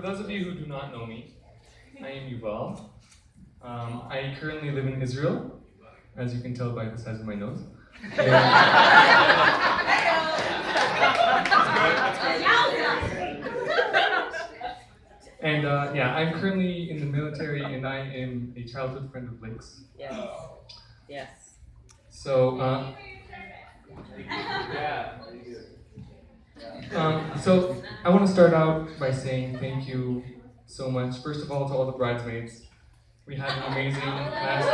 those of you who do not know me, I am Yuval. I currently live in Israel, as you can tell by the size of my nose. And yeah, I'm currently in the military, and I am a childhood friend of Blake's. Yes. Yes. So, so I want to start out by saying thank you so much. First of all, to all the bridesmaids. We had an amazing last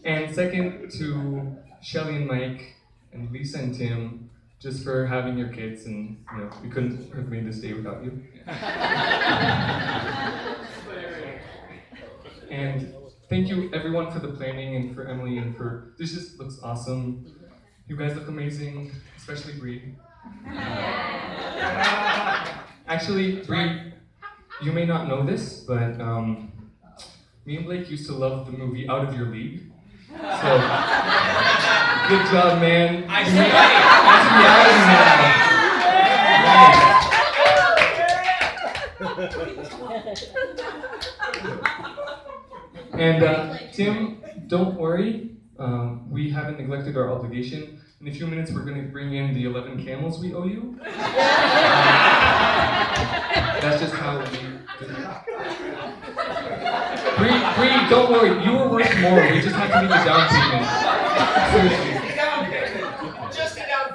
year. And second, to Shelly and Mike and Lisa and Tim, just for having your kids, and we couldn't have made this day without you. And thank you everyone for the planning, and for Emily, and for this just looks awesome. You guys look amazing, especially Bree. Actually, Bree, you may not know this, but me and Blake used to love the movie Out of Your League. So, good job, man. I see And Tim, don't worry. We haven't neglected our obligation. In a few minutes, we're going to bring in the 11 camels we owe you. That's just how we do it. Bree, don't worry. You were worth more. We just have to make a down payment. Seriously. Just a down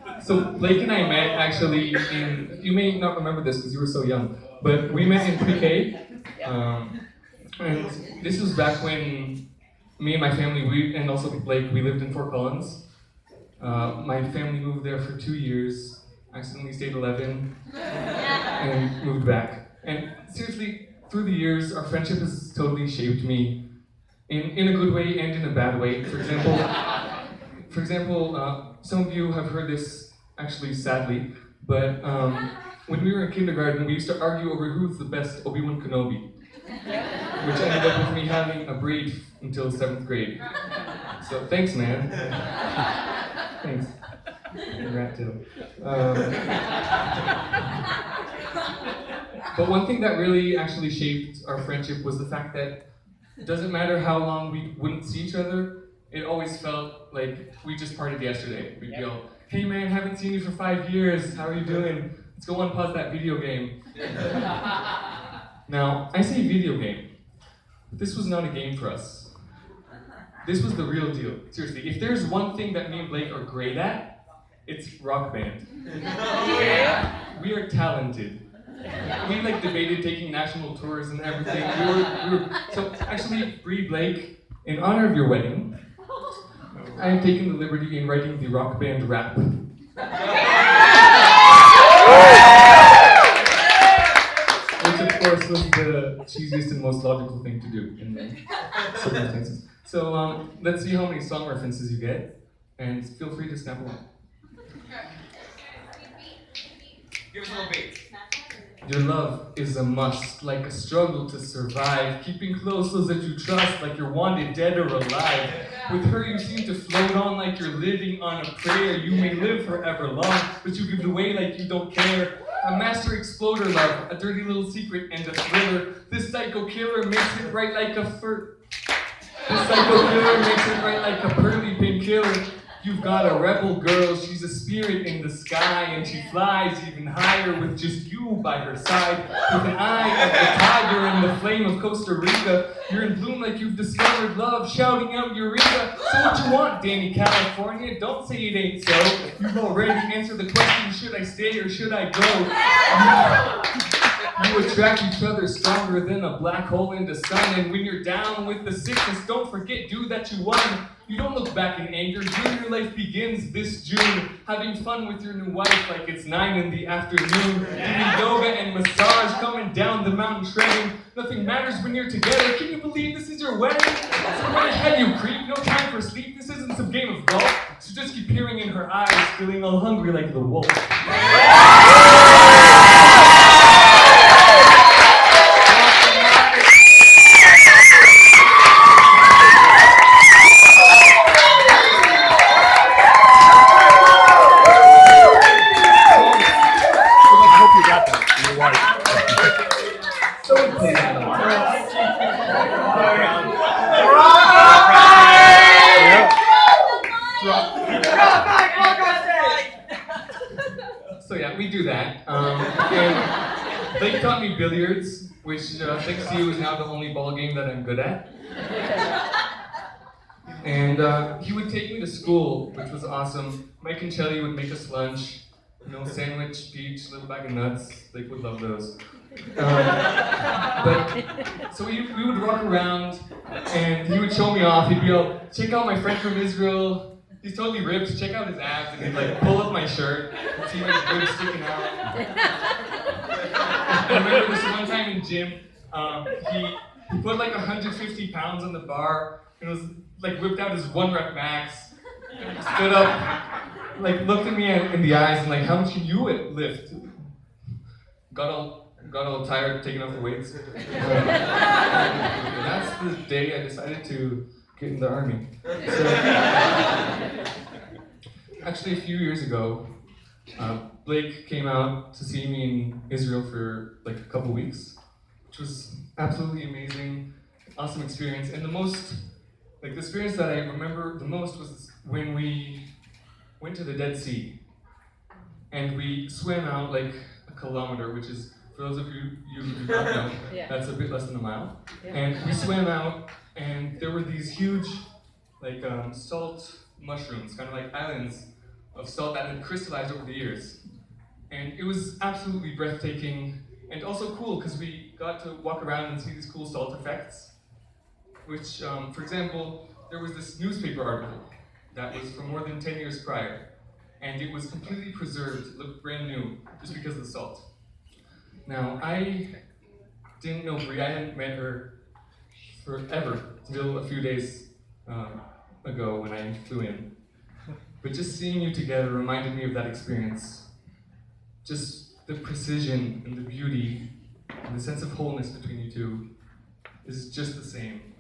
payment. So Blake and I met actually in, you may not remember this because you were so young, but we met in pre-K. And this was back when me and my family, and also Blake, we lived in Fort Collins. My family moved there for 2 years, accidentally stayed 11, and moved back. And seriously, through the years, our friendship has totally shaped me in a good way and in a bad way. For example, some of you have heard this, actually sadly, but when we were in kindergarten, we used to argue over who's the best Obi-Wan Kenobi, which ended up with me having a braid until 7th grade. So thanks, man. Thanks. Rat tail. But one thing that really actually shaped our friendship was the fact that it doesn't matter how long we wouldn't see each other, it always felt like we just partied yesterday. We'd go, hey man, haven't seen you for 5 years, how are you doing? Let's go unpause that video game. Now, I say video game, but this was not a game for us. This was the real deal. Seriously, if there's one thing that me and Blake are great at, it's rock band. We are talented. We debated taking national tours and everything. So actually, Bree, Blake, in honor of your wedding, I have taken the liberty in writing the rock band rap. Which of course was the cheesiest and most logical thing to do in the circumstances. So let's see how many song references you get, and feel free to snap along. Give us a little beat. Your love is a must, like a struggle to survive. Keeping close those that you trust, like you're wanted dead or alive. With her you seem to float on like you're living on a prayer. You may live forever long, but you give it away like you don't care. A master exploder love, a dirty little secret and a thriller. This psycho killer makes it right like a pearly pink killer. You've got a rebel girl, she's a spirit in the sky, and she flies even higher with just you by her side. With an eye of the tiger and the flame of Costa Rica, you're in bloom like you've discovered love, shouting out Eureka. So what you want, Danny California? Don't say it ain't so. You've already answered the question, should I stay or should I go? You attract each other stronger than a black hole in the sun, and when you're down with the sickness, don't forget, dude, that you won. You don't look back in anger. Junior life begins this June. Having fun with your new wife like it's 9 in the afternoon. Doing yoga and massage, coming down the mountain shredding. Nothing matters when you're together. Can you believe this is your wedding? So run ahead, you creep. No time for sleep. This isn't some game of golf. So just keep peering in her eyes, feeling all hungry like the wolf. So yeah, we do that. And Blake taught me billiards, which thanks to you is now the only ball game that I'm good at. And he would take me to school, which was awesome. Mike and Shelly would make us lunch. You know, sandwich, peach, little bag of nuts. Blake would love those. So we would walk around, and he would show me off. He'd be like, check out my friend from Israel. He's totally ripped. Check out his abs. And he'd like pull up my shirt, see my boobs sticking out. I remember this one time in gym, he put like 150 pounds on the bar, and was like whipped out his 1 rep max, stood up, like looked at me in the eyes and like, how much can you lift? Got all tired taking off the weights. That's the day I decided to get in the army. So, actually, a few years ago, Blake came out to see me in Israel for like a couple weeks, which was absolutely amazing, awesome experience. And the experience that I remember the most was when we went to the Dead Sea, and we swam out like a kilometer, which is, for those of you who do not know, that's a bit less than a mile. Yeah. And we swam out, and there were these huge, like salt mushrooms, kind of like islands of salt that had crystallized over the years. And it was absolutely breathtaking, and also cool because we got to walk around and see these cool salt effects. Which, for example, there was this newspaper article that was from more than 10 years prior, and it was completely preserved, looked brand new, just because of the salt. Now, I didn't know Brie, I hadn't met her forever, until a few days ago when I flew in. But just seeing you together reminded me of that experience. Just the precision and the beauty and the sense of wholeness between you two is just the same.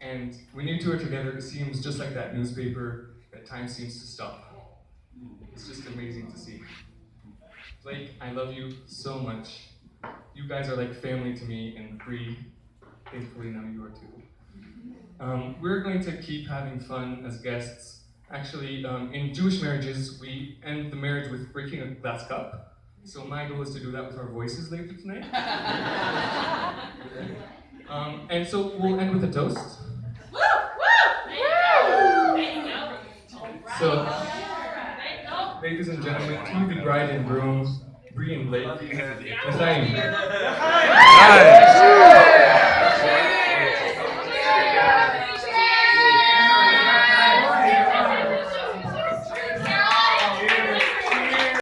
And when you two are together, it seems just like that newspaper, that time seems to stop. It's just amazing to see. Blake, I love you so much. You guys are like family to me, and Bree, thankfully now you are too. We're going to keep having fun as guests. Actually, in Jewish marriages, we end the marriage with breaking a glass cup. So my goal is to do that with our voices later tonight. And so we'll end with a toast. So, ladies and gentlemen, to the bride and groom, Bree and Blake, L'chaim.